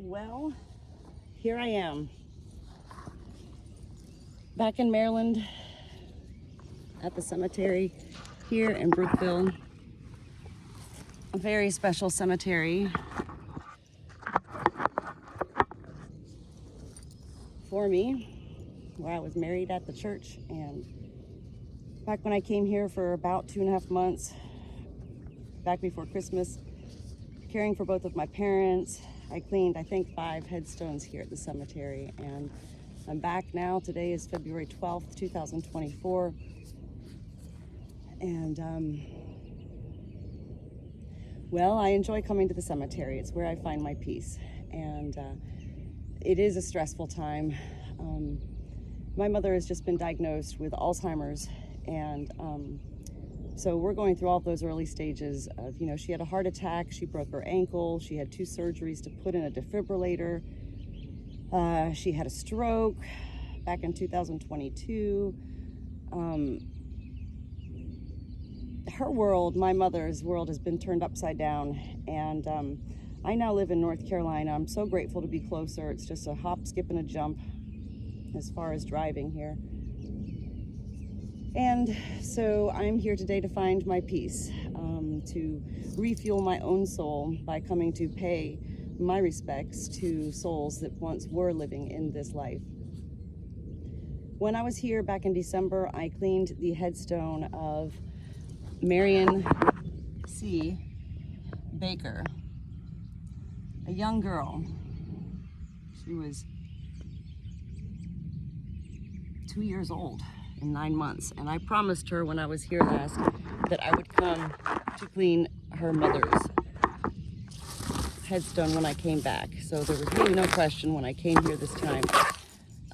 Well, here I am, back in Maryland at the cemetery here in Brookeville. A very special cemetery for me, where I was married at the church, and back when I came here for about 2.5 months, back before Christmas, caring for both of my parents, I cleaned, I think, 5 headstones here at the cemetery, and I'm back now. Today is February 12th, 2024, and well, I enjoy coming to the cemetery. It's where I find my peace, and it is a stressful time. My mother has just been diagnosed with Alzheimer's, and so we're going through all of those early stages of, she had a heart attack, she broke her ankle, she had 2 surgeries to put in a defibrillator, she had a stroke back in 2022. Her world, my mother's world, has been turned upside down, and I now live in North Carolina. I'm so grateful to be closer. It's just a hop, skip, and a jump as far as driving here. And so I'm here today to find my peace, to refuel my own soul by coming to pay my respects to souls that once were living in this life. When I was here back in December, I cleaned the headstone of Marion C. Baker, a young girl. She was 2 years old in 9 months, and I promised her when I was here last that I would come to clean her mother's headstone when I came back. So there was really no question when I came here this time.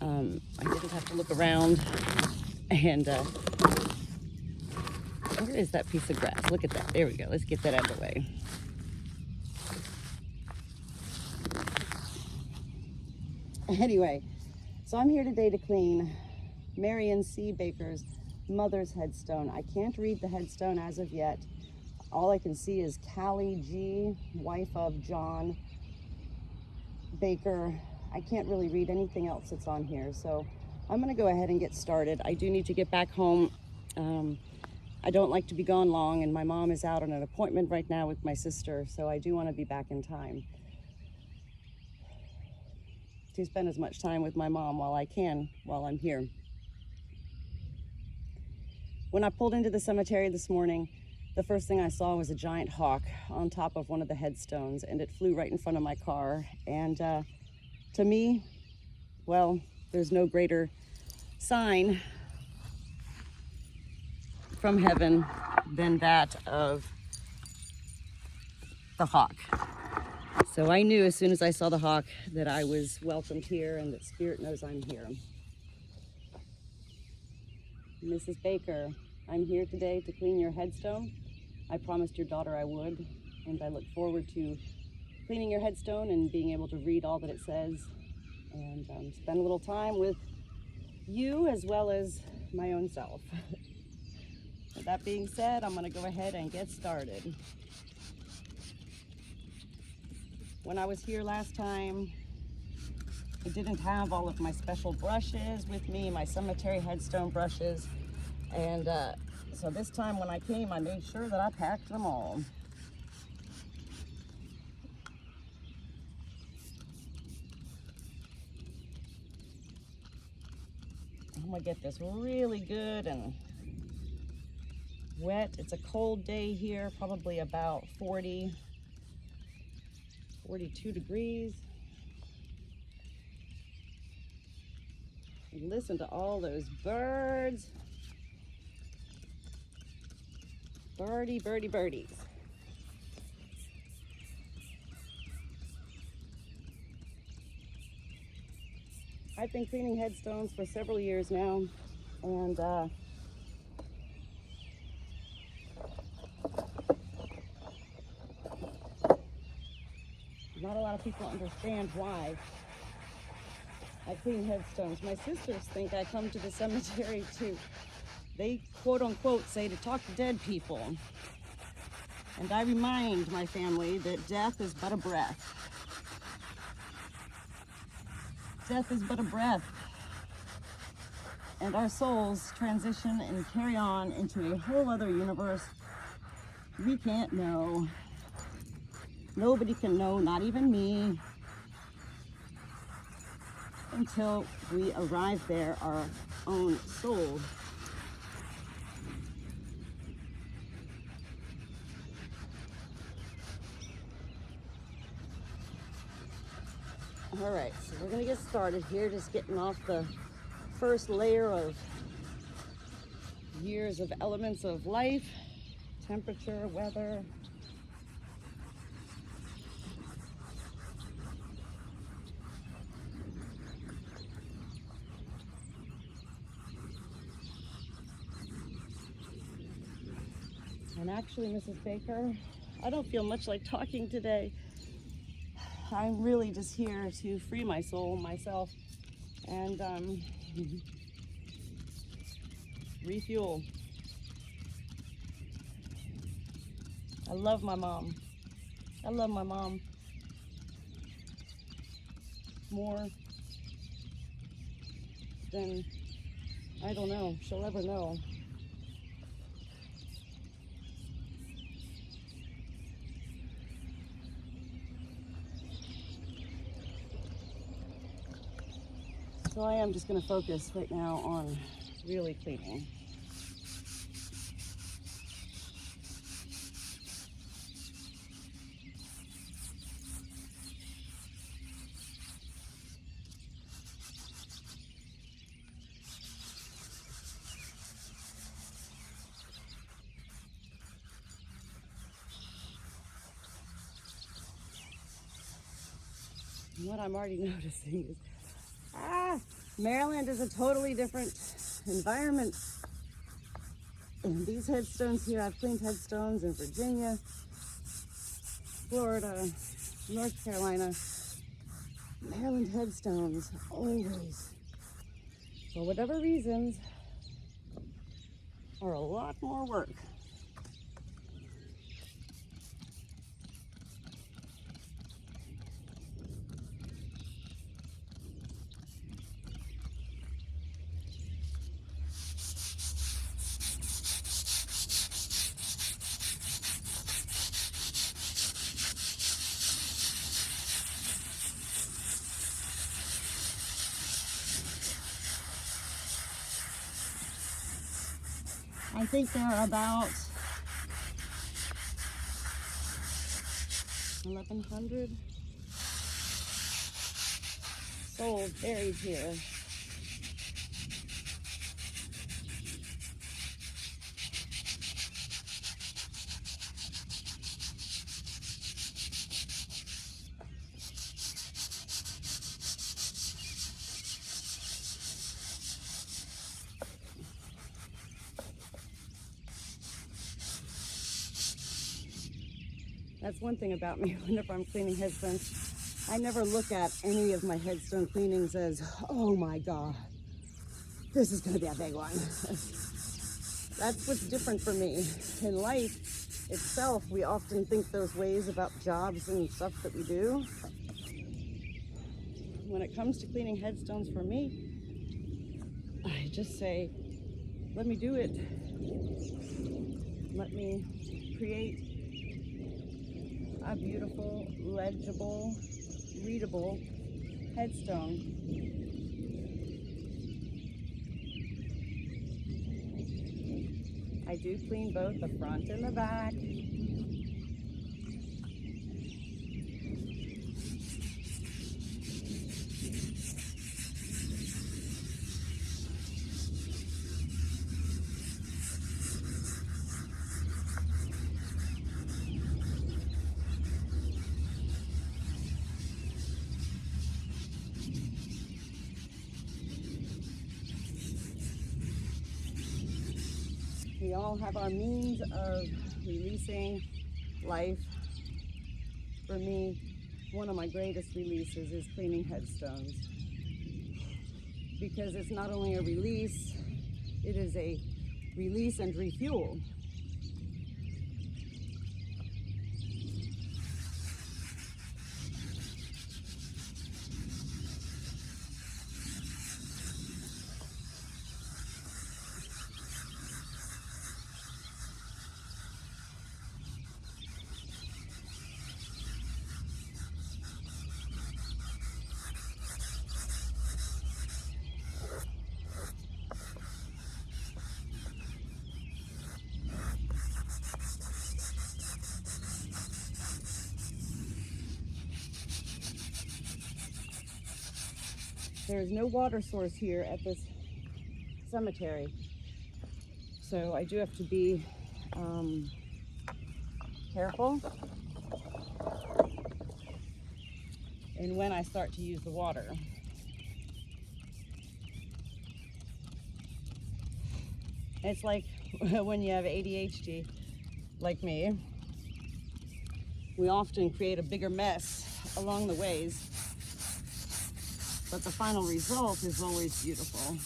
I didn't have to look around, and where is that piece of grass? Look at that. There we go. Let's get that out of the way. Anyway, so I'm here today to clean Marion C. Baker's mother's headstone. I can't read the headstone as of yet. All I can see is Callie G., wife of John Baker. I can't really read anything else that's on here, so I'm going to go ahead and get started. I do need to get back home. I don't like to be gone long, and my mom is out on an appointment right now with my sister, so I do want to be back in time to spend as much time with my mom while I can while I'm here. When I pulled into the cemetery this morning, the first thing I saw was a giant hawk on top of one of the headstones, and it flew right in front of my car. And to me, well, there's no greater sign from heaven than that of the hawk. So I knew as soon as I saw the hawk that I was welcomed here and that Spirit knows I'm here. Mrs. Baker, I'm here today to clean your headstone. I promised your daughter I would, and I look forward to cleaning your headstone and being able to read all that it says, and spend a little time with you as well as my own self. With that being said, I'm going to go ahead and get started. When I was here last time, I didn't have all of my special brushes with me, my cemetery headstone brushes, and so this time when I came, I made sure that I packed them all. I'm gonna get this really good and wet. It's a cold day here, probably about 42 degrees. And listen to all those birds. Birdie, birdie, birdies. I've been cleaning headstones for several years now, and not a lot of people understand why I clean headstones. My sisters think I come to the cemetery to, they quote unquote say, to talk to dead people. And I remind my family that death is but a breath. Death is but a breath, and our souls transition and carry on into a whole other universe we can't know. Nobody can know, not even me, until we arrive there, our own soul. All right, so we're gonna get started here, just getting off the first layer of years of elements of life, temperature, weather. And actually, Mrs. Baker, I don't feel much like talking today. I'm really just here to free my soul, myself, and refuel. I love my mom. I love my mom more than, I don't know, she'll ever know. So I am just going to focus right now on really cleaning. And what I'm already noticing is, Maryland is a totally different environment. And these headstones here, I've cleaned headstones in Virginia, Florida, North Carolina. Maryland headstones always, for whatever reasons, are a lot more work. I think there are about 1,100 souls buried here. That's one thing about me whenever I'm cleaning headstones. I never look at any of my headstone cleanings as, oh my God, this is gonna be a big one. That's what's different for me. In life itself, we often think those ways about jobs and stuff that we do. When it comes to cleaning headstones for me, I just say, let me do it. Let me create a beautiful, legible, readable headstone. I do clean both the front and the back. We all have our means of releasing life. For me, one of my greatest releases is cleaning headstones. Because it's not only a release, it is a release and refuel. There is no water source here at this cemetery. So I do have to be careful and when I start to use the water. It's like when you have ADHD, like me, we often create a bigger mess along the ways, but the final result is always beautiful.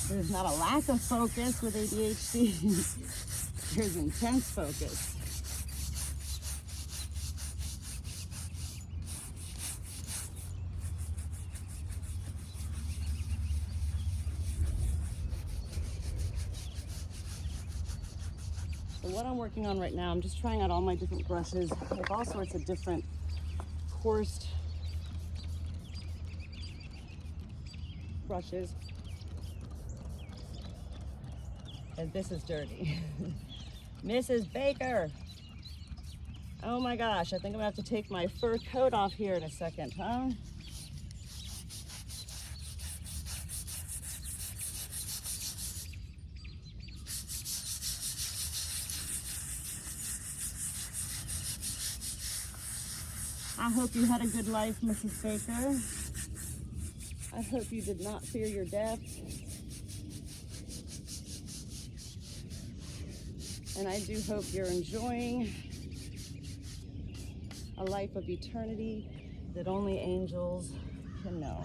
There's not a lack of focus with ADHD. There's intense focus. So what I'm working on right now, I'm just trying out all my different brushes. I have all sorts of different coursed brushes. And this is dirty. Mrs. Baker. Oh my gosh, I think I'm gonna have to take my fur coat off here in a second, huh? I hope you had a good life, Mrs. Baker. I hope you did not fear your death. And I do hope you're enjoying a life of eternity that only angels can know.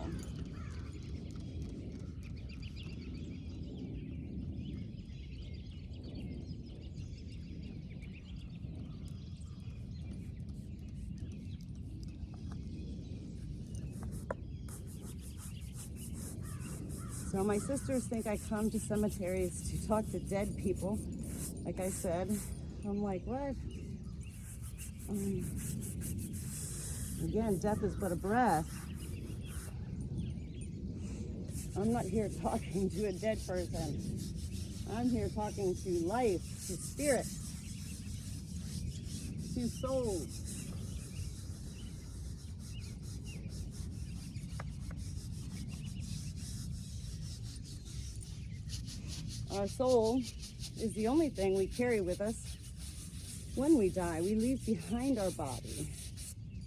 So my sisters think I come to cemeteries to talk to dead people. Like I said, I'm like, what? Again, death is but a breath. I'm not here talking to a dead person. I'm here talking to life, to spirit, to souls. Our soul is the only thing we carry with us when we die. We leave behind our body.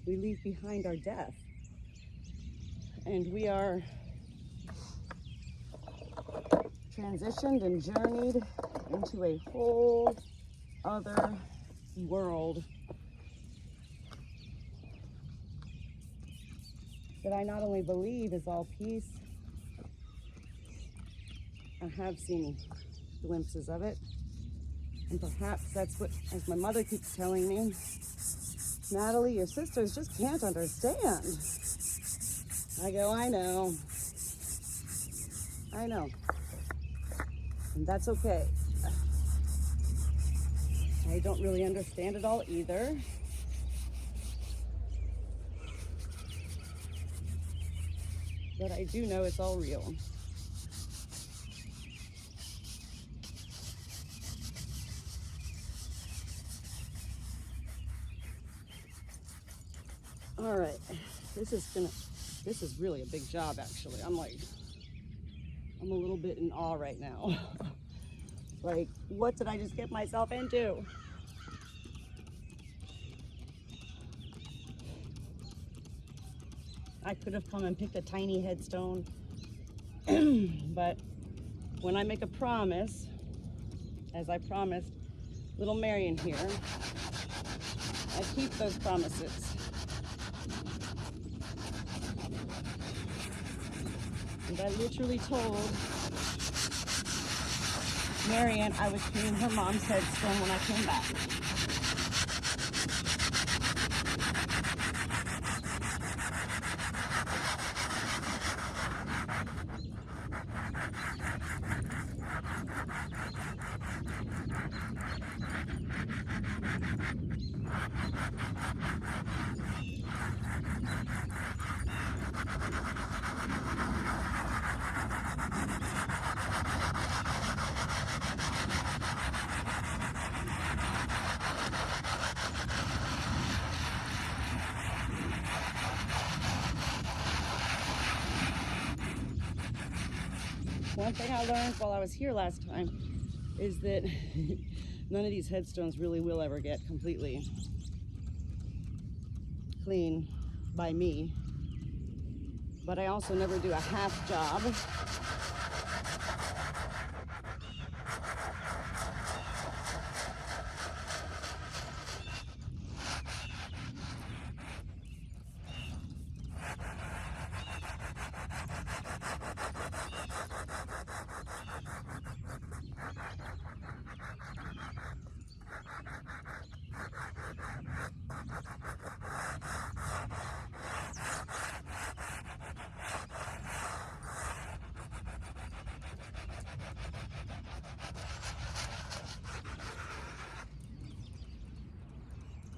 We leave behind our death. And we are transitioned and journeyed into a whole other world that I not only believe is all peace, I have seen glimpses of it. And perhaps that's what, as my mother keeps telling me, Natalie, your sisters just can't understand. I go, I know. And that's okay. I don't really understand it all either. But I do know it's all real. All right, this is really a big job, actually. I'm a little bit in awe right now. Like, what did I just get myself into? I could have come and picked a tiny headstone, but when I make a promise, as I promised little Marion here, I keep those promises. And I literally told Marion I was cleaning her mom's headstone when I came back. One thing I learned while I was here last time is that none of these headstones really will ever get completely clean by me. But I also never do a half job.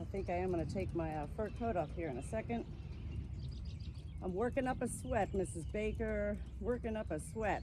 I think I am going to take my fur coat off here in a second. I'm working up a sweat, Mrs. Baker, working up a sweat.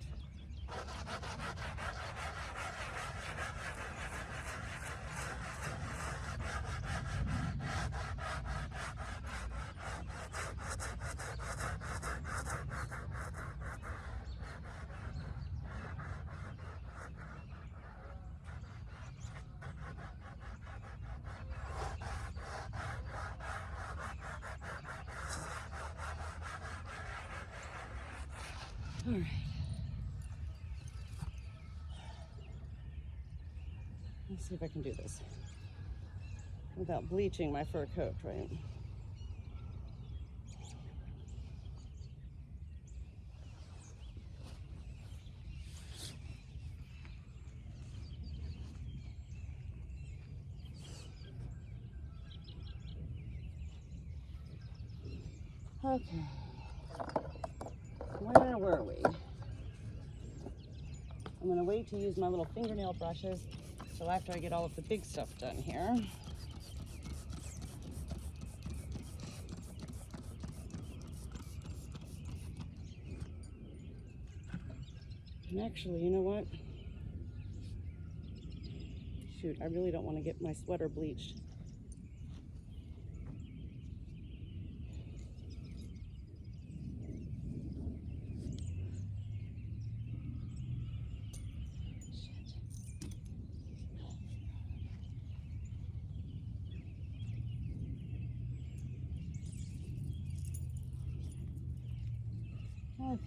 All right. Let's see if I can do this without bleaching my fur coat, right? Okay. Where were we? I'm going to wait to use my little fingernail brushes till after I get all of the big stuff done here. And actually, you know what? Shoot, I really don't want to get my sweater bleached. Okay.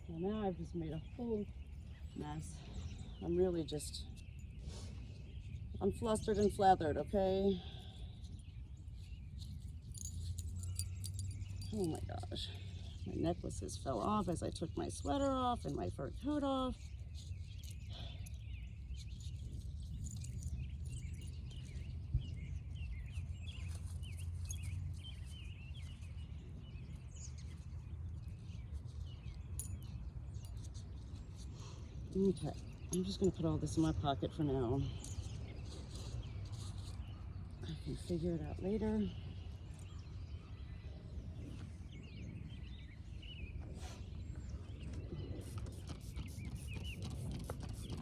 Well, now I've just made a whole mess. I'm really just, I'm flustered and flathered, okay? Oh my gosh. My necklaces fell off as I took my sweater off and my fur coat off. Okay, I'm just gonna put all this in my pocket for now. I can figure it out later.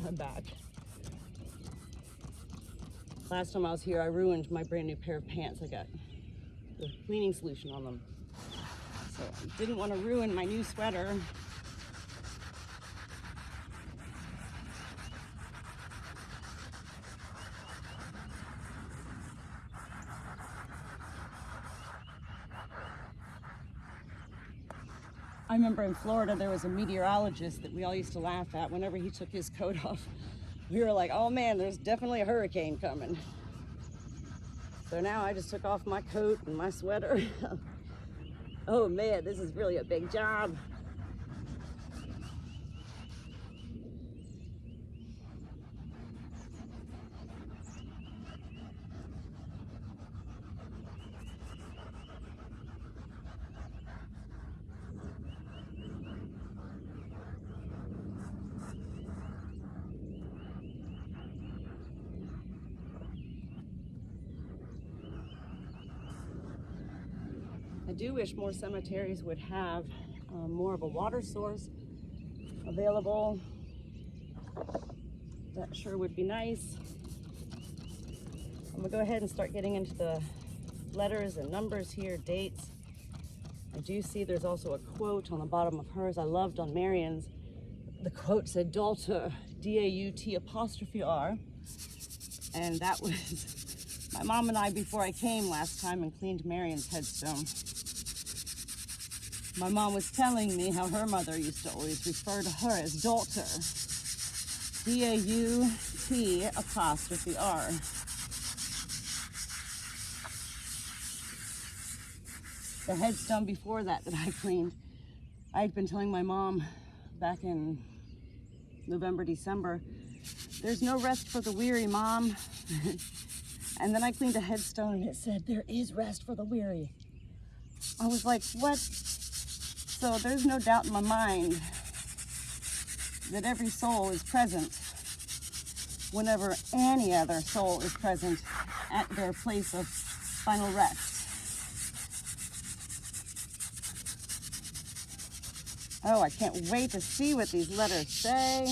I'm back. Last time I was here, I ruined my brand new pair of pants. I got the cleaning solution on them. So I didn't want to ruin my new sweater. I remember in Florida, there was a meteorologist that we all used to laugh at whenever he took his coat off. We were like, oh man, there's definitely a hurricane coming. So now I just took off my coat and my sweater. Oh man, this is really a big job. I do wish more cemeteries would have more of a water source available. That sure would be nice. I'm gonna go ahead and start getting into the letters and numbers here, dates. I do see there's also a quote on the bottom of hers I loved on Marion's. The quote said daughter, D-A-U-T''R. And that was my mom and I before I came last time and cleaned Marion's headstone. My mom was telling me how her mother used to always refer to her as daughter, D-A-U-T''R. The headstone before that I cleaned, I'd been telling my mom back in November, December, there's no rest for the weary, Mom. And then I cleaned a headstone and it said, there is rest for the weary. I was like, what? So there's no doubt in my mind that every soul is present whenever any other soul is present at their place of final rest. Oh, I can't wait to see what these letters say.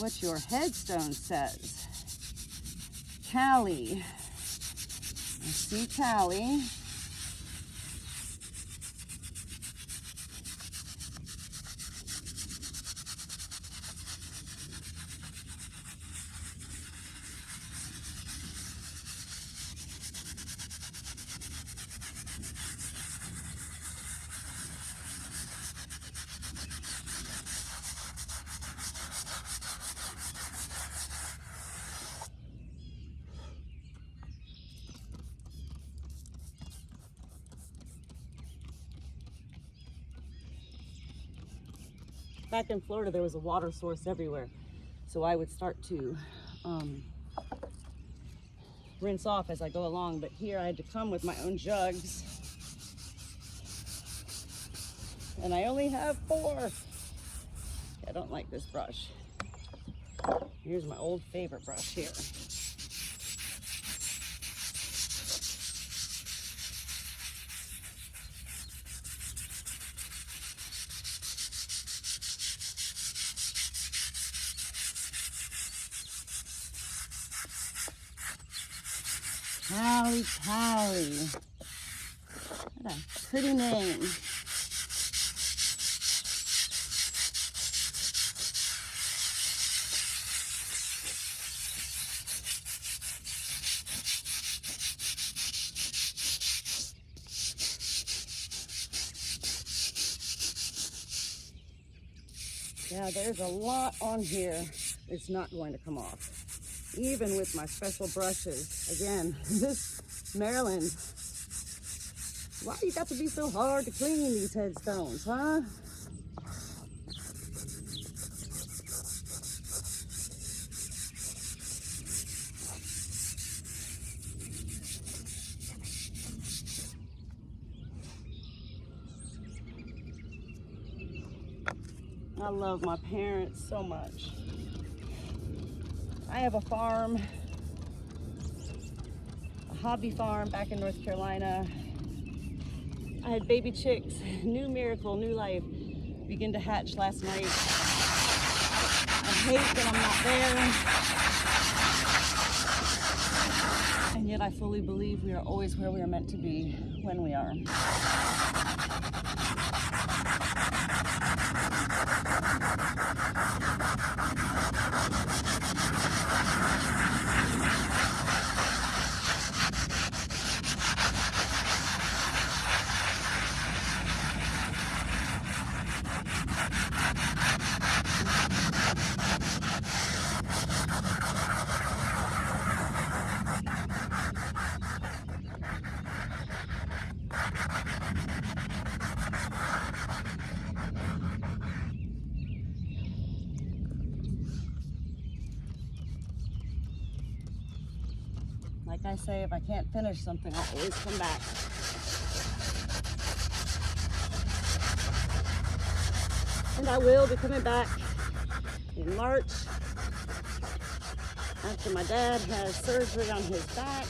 What your headstone says. Callie. I see Callie. Back in Florida, there was a water source everywhere. So I would start to rinse off as I go along. But here I had to come with my own jugs. And I only have 4. I don't like this brush. Here's my old favorite brush here. Callie. What a pretty name. Yeah, there's a lot on here. It's not going to come off. Even with my special brushes. Again, this Maryland, why you got to be so hard to clean these headstones, huh? I love my parents so much. I have a farm, a hobby farm back in North Carolina. I had baby chicks, new miracle, new life, begin to hatch last night. I hate that I'm not there. And yet I fully believe we are always where we are meant to be when we are. Like I say, if I can't finish something, I'll always come back. And I will be coming back in March after my dad has surgery on his back.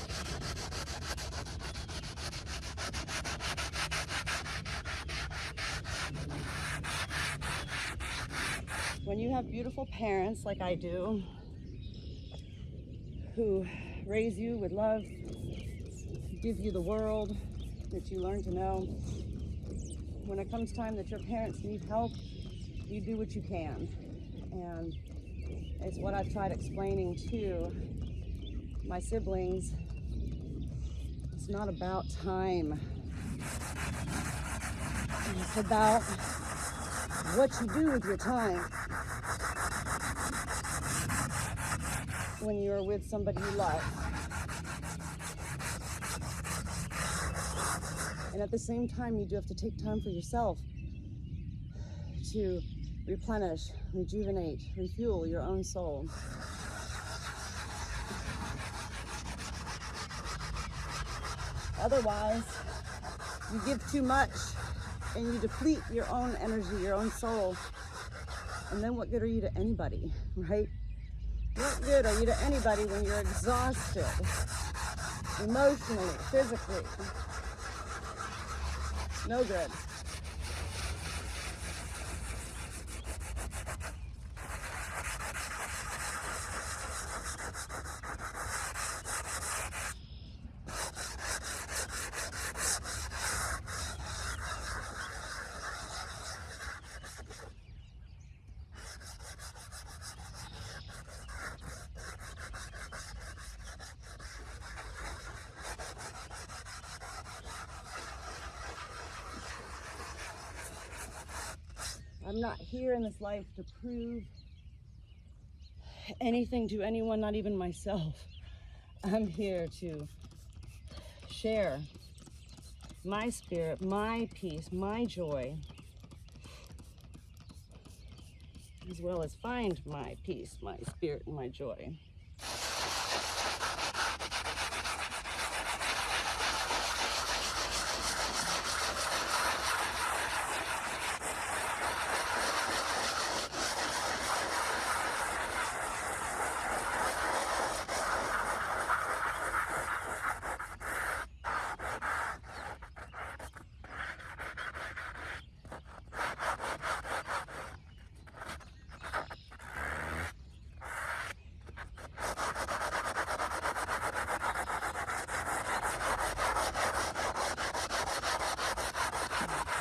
When you have beautiful parents like I do, who raise you with love, give you the world that you learn to know. When it comes time that your parents need help, you do what you can. And it's what I've tried explaining to my siblings. It's not about time. It's about what you do with your time when you are with somebody you love. And at the same time, you do have to take time for yourself to replenish, rejuvenate, refuel your own soul. Otherwise, you give too much and you deplete your own energy, your own soul. And then what good are you to anybody, right? What good are you to anybody when you're exhausted, emotionally, physically? No good. I'm not here in this life to prove anything to anyone, not even myself. I'm here to share my spirit, my peace, my joy, as well as find my peace, my spirit, and my joy.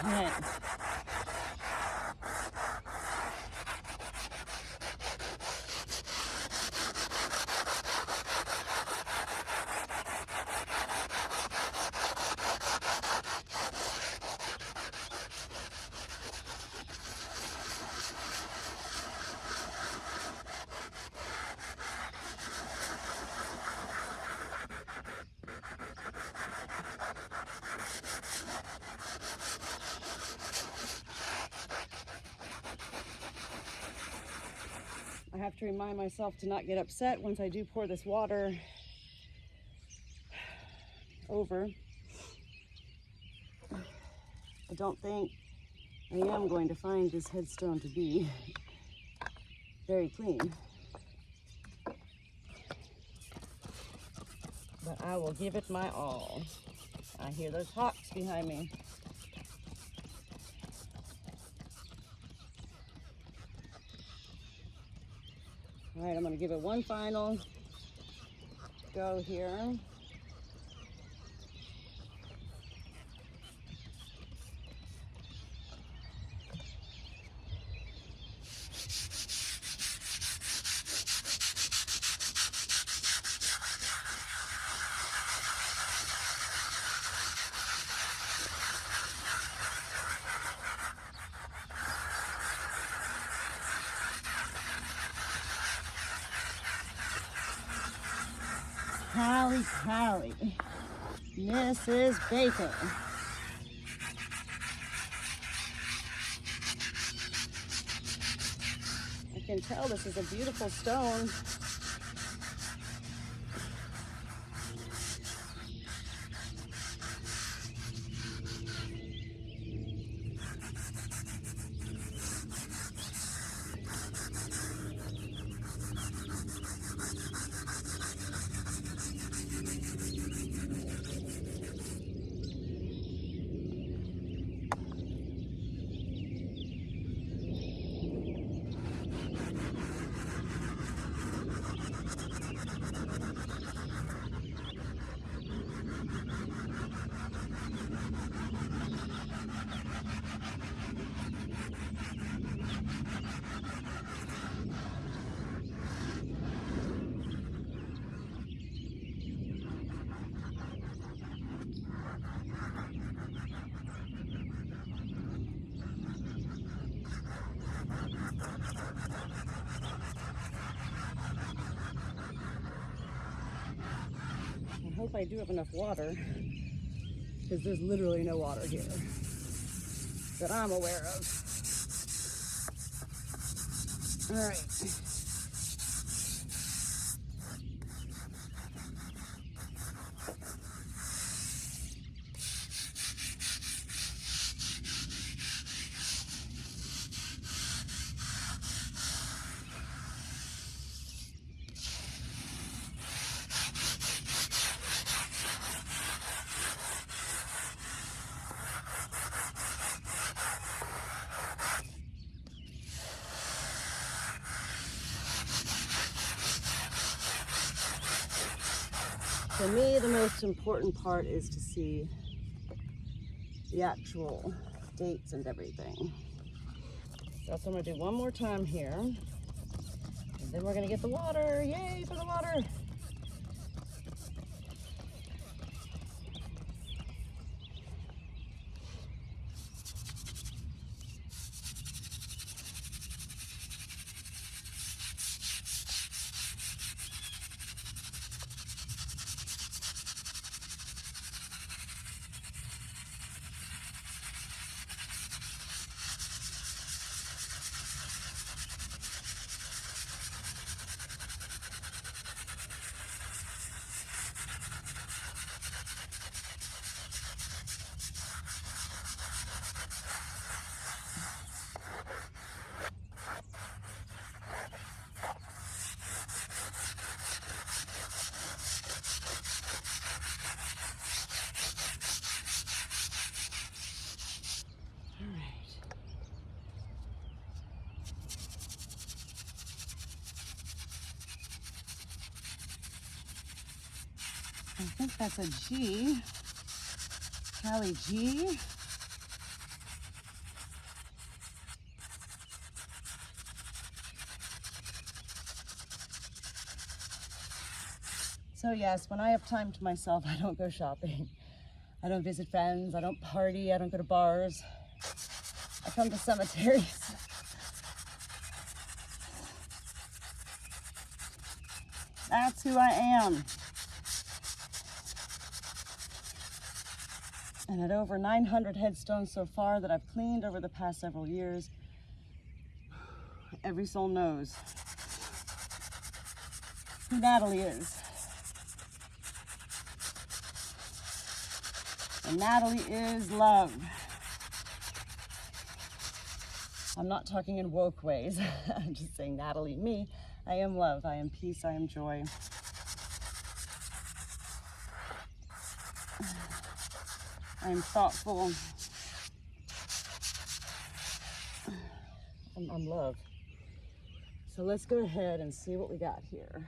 Right. I have to remind myself to not get upset once I do pour this water over. I don't think I am going to find this headstone to be very clean. But I will give it my all. I hear those hawks behind me. All right, I'm gonna give it one final go here. Callie, Mrs. Baker. I can tell this is a beautiful stone. hope I do have enough water, because there's literally no water here that I'm aware of. All right. For me, the most important part is to see the actual dates and everything. So that's what I'm gonna do one more time here. And then we're gonna get the water. Yay for the water. I think that's a G. Callie G. So yes, when I have time to myself, I don't go shopping. I don't visit friends, I don't party, I don't go to bars. I come to cemeteries. That's who I am. And at over 900 headstones so far that I've cleaned over the past several years, every soul knows who Natalie is. And Natalie is love. I'm not talking in woke ways. I'm just saying Natalie, me, I am love, I am peace, I am joy. I'm thoughtful. I'm love. So let's go ahead and see what we got here.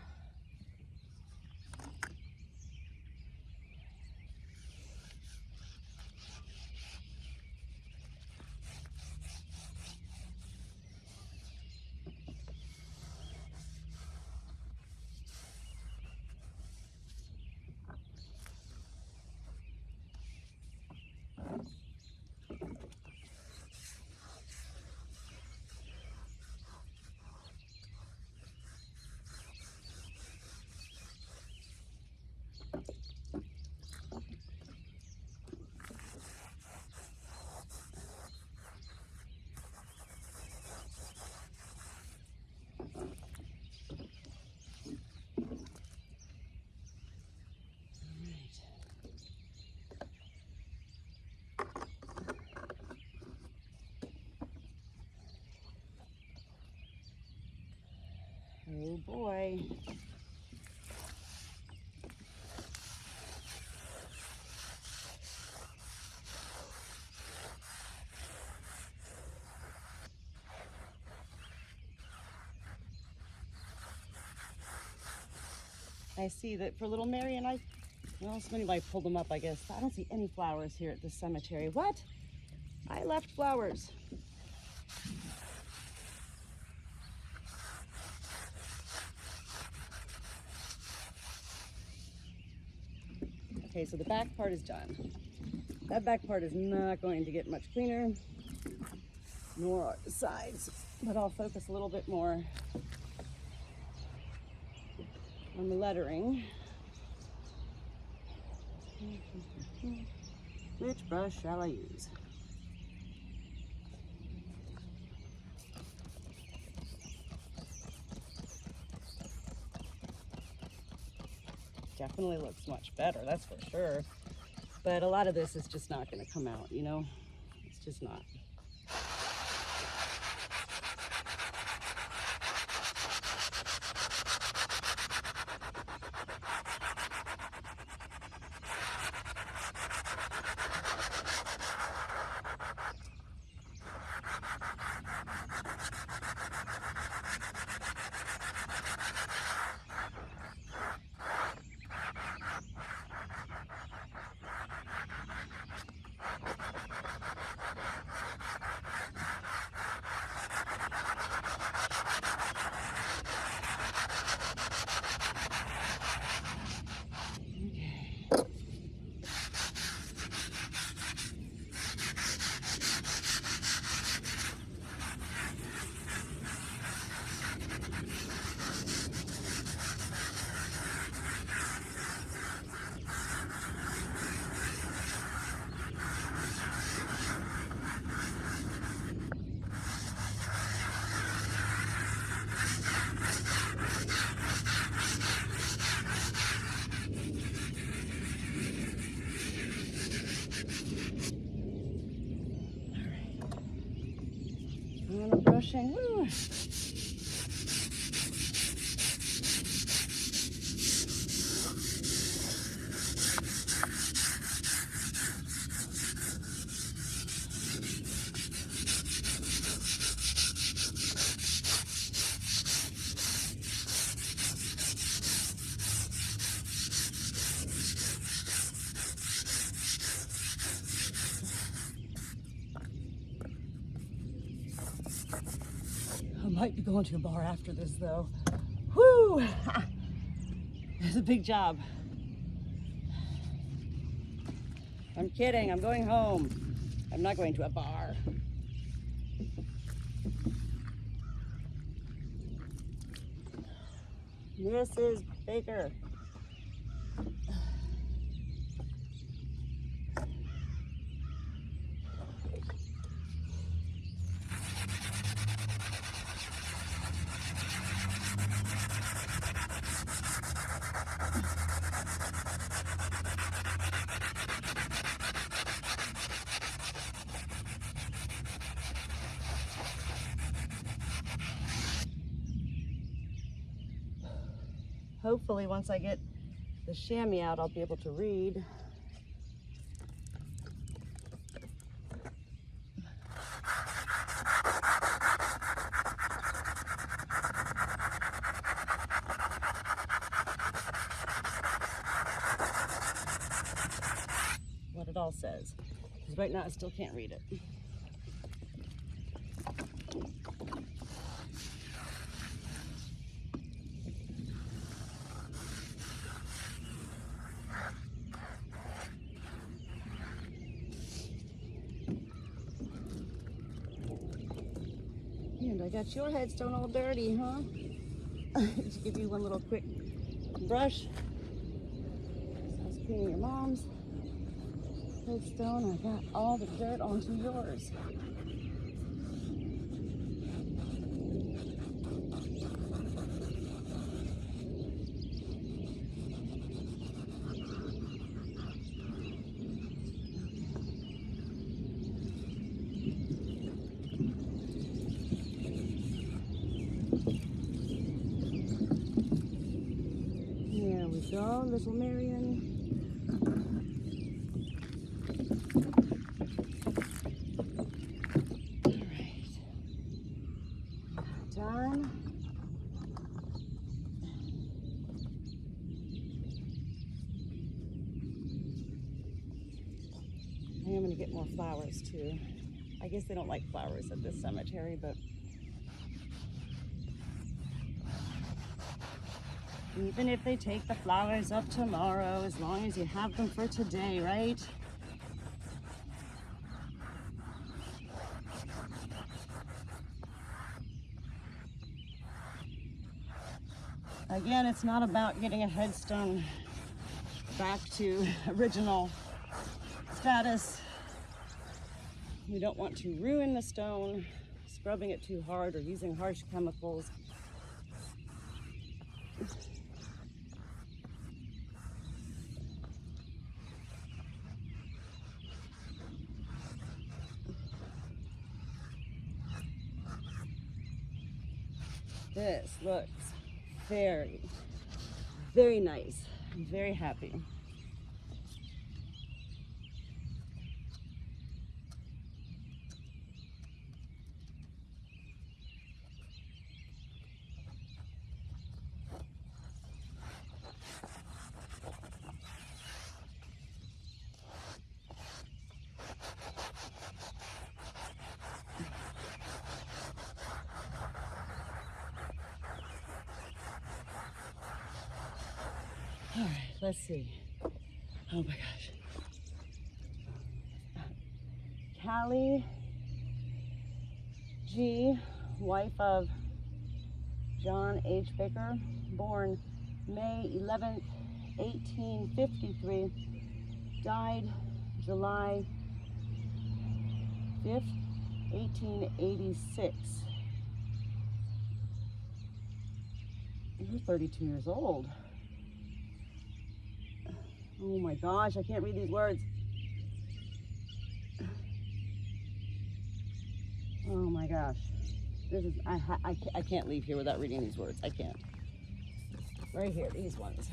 Oh boy. I see that for little Mary and I, well, somebody might pull them up, I guess. I don't see any flowers here at this cemetery. What? I left flowers. Okay, so the back part is done. That back part is not going to get much cleaner, nor are the sides, but I'll focus a little bit more on the lettering. Which brush shall I use? Definitely looks much better, that's for sure. But a lot of this is just not going to come out, you know? It's just not. Brushing. Woo. I might be going to a bar after this though. Whoo! It's a big job. I'm kidding, I'm going home. I'm not going to a bar. This is bigger. Hopefully once I get the chamois out, I'll be able to read. What it all says. Because right now I still can't read it. And I got your headstone all dirty, huh? Just give you one little quick brush. So I was cleaning your mom's headstone. I got all the dirt onto yours. There we go, little Marion. Done. I am going to get more flowers too. I guess they don't like flowers at this cemetery, but even if they take the flowers up tomorrow, as long as you have them for today, right? Again, it's not about getting a headstone back to original status. We don't want to ruin the stone, scrubbing it too hard or using harsh chemicals. This looks very, very nice. I'm very happy. All right, let's see. Oh my gosh. Callie G., wife of John H. Baker, born May 11th, 1853, died July 5th, 1886. You're 32 years old. Oh my gosh, I can't read these words. Oh my gosh. This is, I can't leave here without reading these words. I can't. Right here, these ones.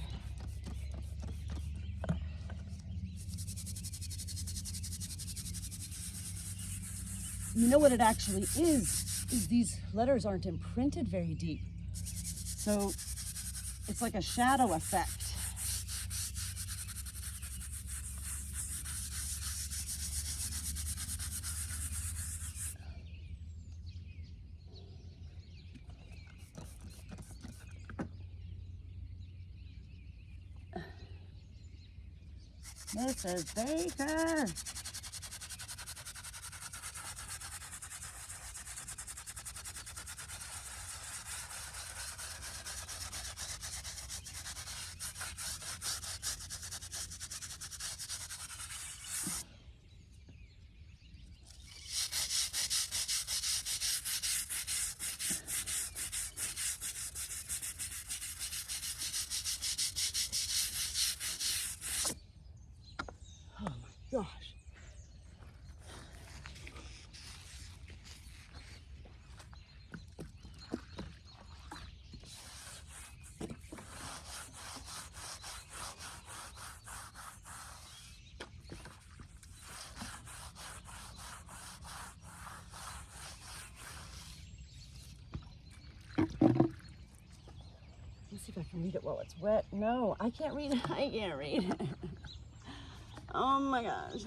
You know what it actually is these letters aren't imprinted very deep. So it's like a shadow effect. Mrs. Baker. Oh my gosh. Let's see if I can read it while it's wet. No, I can't read it. I can't read it. Oh my gosh.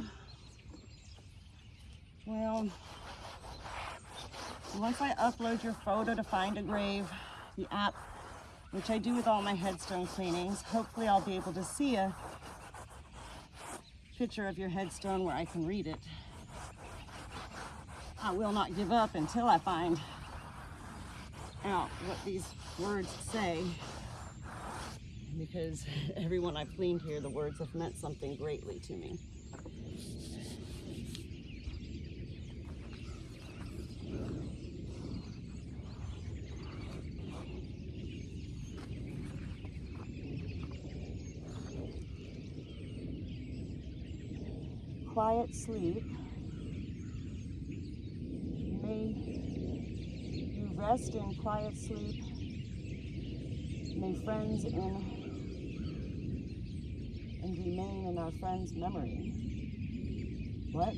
Well, once I upload your photo to Find a Grave, the app, which I do with all my headstone cleanings, hopefully I'll be able to see a picture of your headstone where I can read it. I will not give up until I find out what these words say, because everyone I've cleaned here, the words have meant something greatly to me. Quiet sleep. May you rest in quiet sleep. May friends and remain in our friend's memory. What?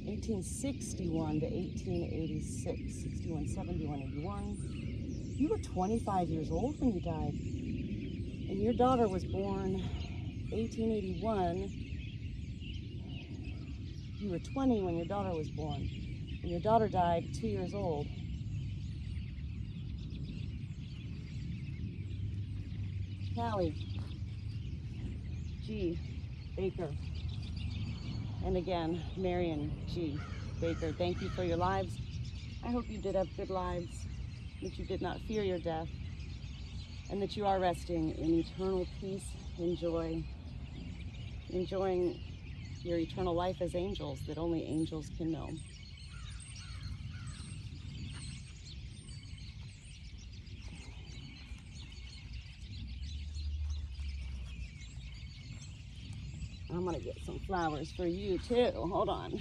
1861 to 1886, 61, 71, 81. You were 25 years old when you died. And your daughter was born 1881. You were 20 when your daughter was born. And your daughter died 2 years old. Callie G. Baker. And again, Marion G. Baker, thank you for your lives. I hope you did have good lives, that you did not fear your death. and that you are resting in eternal peace and joy, enjoying your eternal life as angels that only angels can know. I'm gonna get some flowers for you too. Hold on.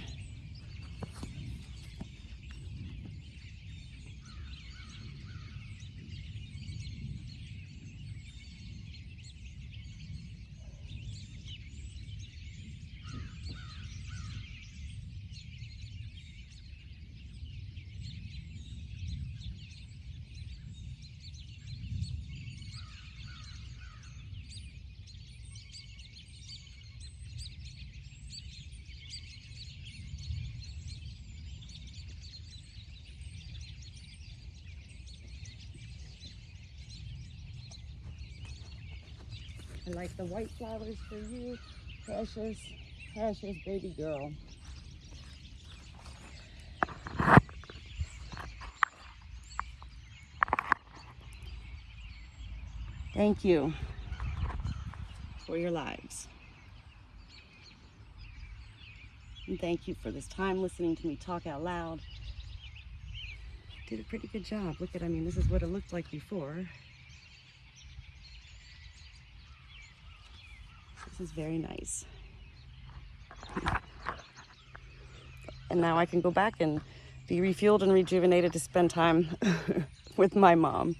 I like the white flowers for you, precious, precious baby girl. Thank you for your lives. And thank you for this time listening to me talk out loud. Did a pretty good job. Look at, I mean, this is what it looked like before. This is very nice. And now I can go back and be refueled and rejuvenated to spend time with my mom.